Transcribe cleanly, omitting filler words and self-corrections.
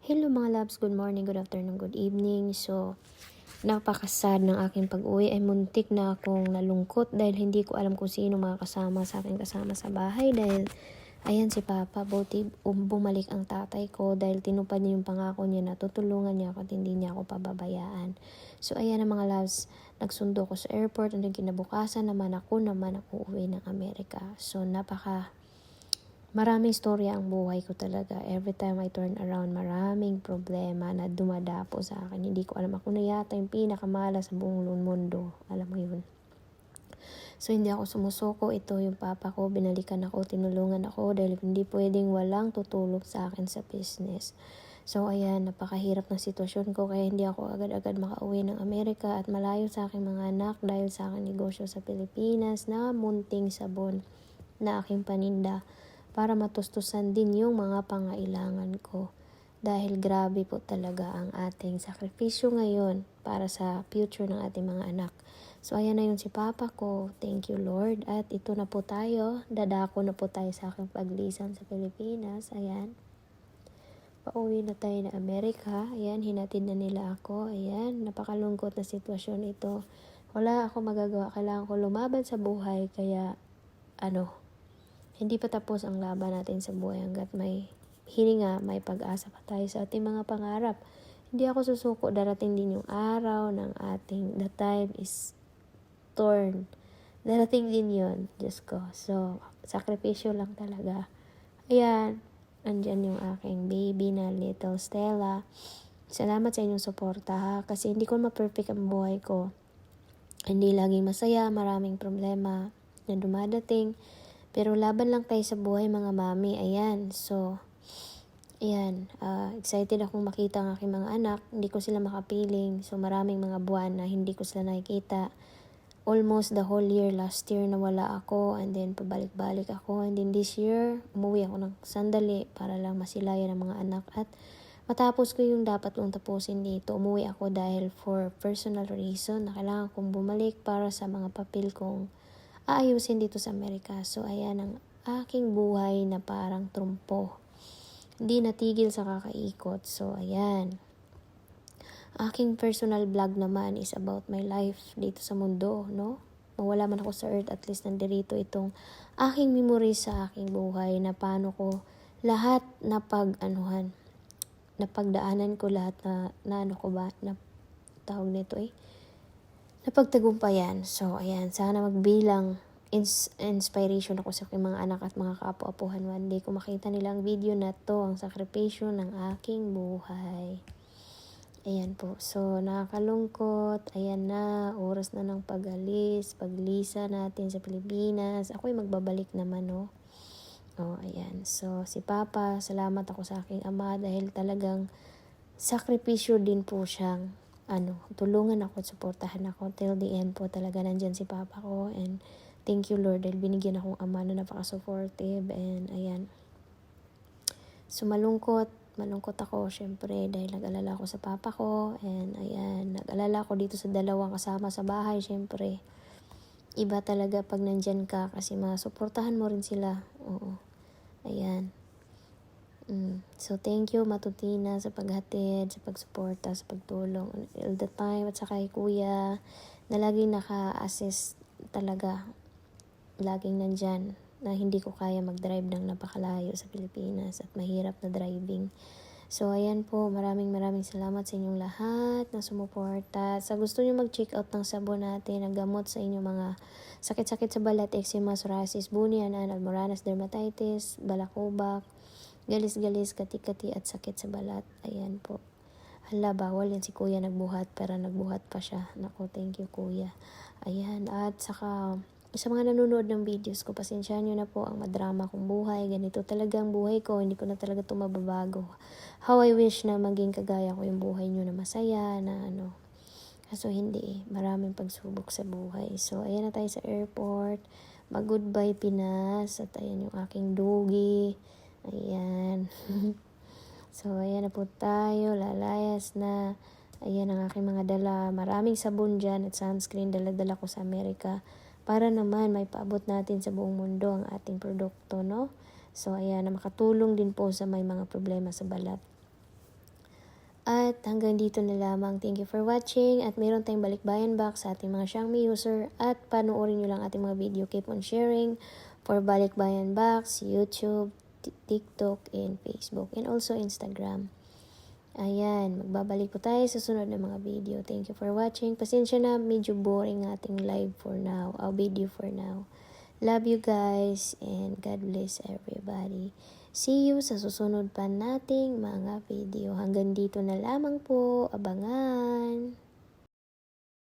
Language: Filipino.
Hello mga loves, good morning, good afternoon, good evening. So, napakasad ng aking pag-uwi ay muntik na akong nalungkot dahil hindi ko alam kung sino mga kasama sa aking kasama sa bahay dahil ayan si Papa, buti bumalik ang tatay ko dahil tinupad niya yung pangako niya na tutulungan niya ako at hindi niya ako pababayaan. So, ayan ang mga loves, nagsundo ko sa airport and kinabukasan naman ako uuwi ng Amerika. So, maraming storya ang buhay ko talaga. Every time I turn around, maraming problema na dumadapo sa akin. Hindi ko alam, ako na yata yung pinakamalas sa buong mundo. Alam mo yun. So, hindi ako sumusuko. Ito yung papa ko. Binalikan ako, tinulungan ako dahil hindi pwedeng walang tutulog sa akin sa business. So, ayan, napakahirap ng sitwasyon ko kaya hindi ako agad-agad makauwi ng Amerika at malayo sa aking mga anak dahil sa aking negosyo sa Pilipinas na munting sabon na aking paninda para matustusan din yung mga pangailangan ko. Dahil grabe po talaga ang ating sakripisyo ngayon para sa future ng ating mga anak. So ayan na yun si Papa ko. Thank you Lord. At ito na po tayo. Dadako na po tayo sa aking paglisan sa Pilipinas. Ayan. Pauwi na tayo na Amerika. Ayan, hinatid na nila ako. Ayan, napakalungkot na sitwasyon ito. Wala ako magagawa. Kailangan ko lumaban sa buhay. Kaya, hindi pa tapos ang laban natin sa buhay hanggat may hininga, may pag-asa pa tayo sa ating mga pangarap. Hindi ako susuko, darating din yung araw ng the time is torn. Darating din yun, Diyos ko. So, sakripisyo lang talaga. Ayan, andyan yung aking baby na little Stella. Salamat sa inyong suporta ha, kasi hindi ko ma-perfect ang buhay ko. Hindi laging masaya, maraming problema na dumadating. Pero laban lang tayo sa buhay mga mami. Ayan. So, ayan. Excited akong makita ang aking mga anak. Hindi ko sila makapiling. So, maraming mga buwan na hindi ko sila nakikita. Almost the whole year. Last year nawala ako. And then, pabalik-balik ako. And then this year, umuwi ako ng sandali para lang masilayan ng mga anak. At matapos ko yung dapat kong tapusin dito. Umuwi ako dahil for personal reason na kailangan kong bumalik para sa mga papel kong aayusin dito sa Amerika. So, ayan ang aking buhay na parang trumpo. Hindi natigil sa kakaikot. So, ayan. Aking personal vlog naman is about my life dito sa mundo, no? Mawala man ako sa earth, at least nandirito itong aking memory sa aking buhay na paano ko lahat napagdaanan ko lahat na tawag nito napagtagumpayan. So, ayan, sana magbilang inspiration ako sa aking mga anak at mga kaapu-apuhan. One day, kung makita nila ang video na to, ang sakripisyo ng aking buhay. Ayan po. So, nakakalungkot. Ayan na, oras na ng paglisa natin sa Pilipinas. Ako'y magbabalik naman, no? Oh, ayan. So, si Papa, salamat ako sa aking ama dahil talagang sakripisyo din po siyang tulungan ako at suportahan ako till the end po. Talaga nandyan si Papa ko, and thank you Lord dahil binigyan akong ama na napaka-supportive. And ayan, so malungkot ako syempre dahil nag-alala ako sa Papa ko. And ayan, nag-alala ako dito sa dalawang kasama sa bahay. Syempre iba talaga pag nandyan ka kasi masuportahan mo rin sila. Oo, ayan. So, thank you, Matutina, sa paghatid, sa pagsuporta, sa pagtulong all the time. At saka kay Kuya, na laging naka-assist talaga. Laging nandyan na hindi ko kaya mag-drive ng napakalayo sa Pilipinas at mahirap na driving. So, ayan po, maraming salamat sa inyong lahat na sumuporta. Sa gusto nyo mag-check out ng sabon natin, ang gamot sa inyong mga sakit-sakit sa balat, eczema, psoriasis, buni, almoranas, dermatitis, balakubak, galis-galis, kati-kati at sakit sa balat. Ayan po. Hala, bawal yan si Kuya nagbuhat, pero nagbuhat pa siya. Naku, thank you Kuya. Ayan, at saka sa mga nanonood ng videos ko, pasensyahan nyo na po ang madrama kong buhay. Ganito talaga ang buhay ko, hindi ko na talaga ito mababago. How I wish na maging kagaya ko yung buhay nyo na masaya, na Kaso hindi maraming pagsubok sa buhay. So, ayan na tayo sa airport. Mag-goodbye Pinas. At ayan yung aking doggy. Ayan. So, ayan na po tayo. Lalayas na. Ayan ang aking mga dala. Maraming sabon dyan at sunscreen. Dala-dala ko sa Amerika. Para naman may paabot natin sa buong mundo ang ating produkto, no? So, ayan na makatulong din po sa may mga problema sa balat. At hanggang dito na lamang. Thank you for watching. At meron tayong balikbayan box sa ating mga Xiaomi user. At panoorin nyo lang ating mga video. Keep on sharing for balikbayan box, YouTube, TikTok, and Facebook. And also Instagram. Ayan, magbabalik po tayo sa sunod na mga video. Thank you for watching. Pasensya na, medyo boring ating live for now. Video for now. Love you guys and God bless everybody. See you sa susunod pa nating mga video. Hanggang dito na lamang po. Abangan!